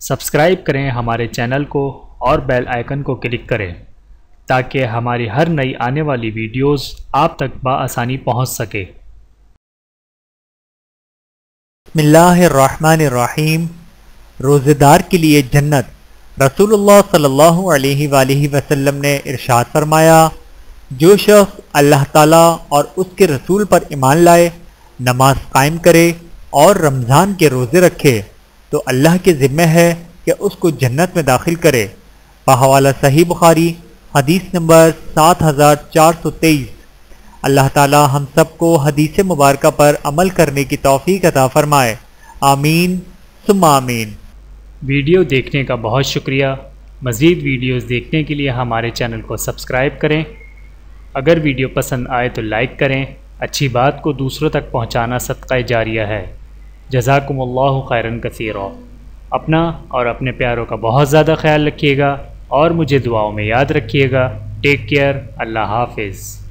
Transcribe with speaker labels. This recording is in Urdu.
Speaker 1: سبسکرائب کریں ہمارے چینل کو اور بیل آئیکن کو کلک کریں تاکہ ہماری ہر نئی آنے والی ویڈیوز آپ تک بآسانی پہنچ سکے۔
Speaker 2: بسم اللہ الرحمن الرحیم۔ روزہ دار کے لیے جنت۔ رسول اللہ صلی اللہ علیہ وآلہ وسلم نے ارشاد فرمایا، جو شخص اللہ تعالیٰ اور اس کے رسول پر ایمان لائے، نماز قائم کرے اور رمضان کے روزے رکھے تو اللہ کے ذمہ ہے کہ اس کو جنت میں داخل کرے۔ بحوالہ صحیح بخاری، حدیث نمبر 7423۔ اللہ تعالی ہم سب کو حدیث مبارکہ پر عمل کرنے کی توفیق عطا فرمائے، آمین ثم آمین۔
Speaker 1: ویڈیو دیکھنے کا بہت شکریہ۔ مزید ویڈیوز دیکھنے کے لیے ہمارے چینل کو سبسکرائب کریں۔ اگر ویڈیو پسند آئے تو لائک کریں۔ اچھی بات کو دوسروں تک پہنچانا صدقہ جاریہ ہے۔ جزاکم اللہ خیرا کثیرا۔ اپنا اور اپنے پیاروں کا بہت زیادہ خیال رکھیے گا اور مجھے دعاؤں میں یاد رکھیے گا۔ Take care. اللہ حافظ۔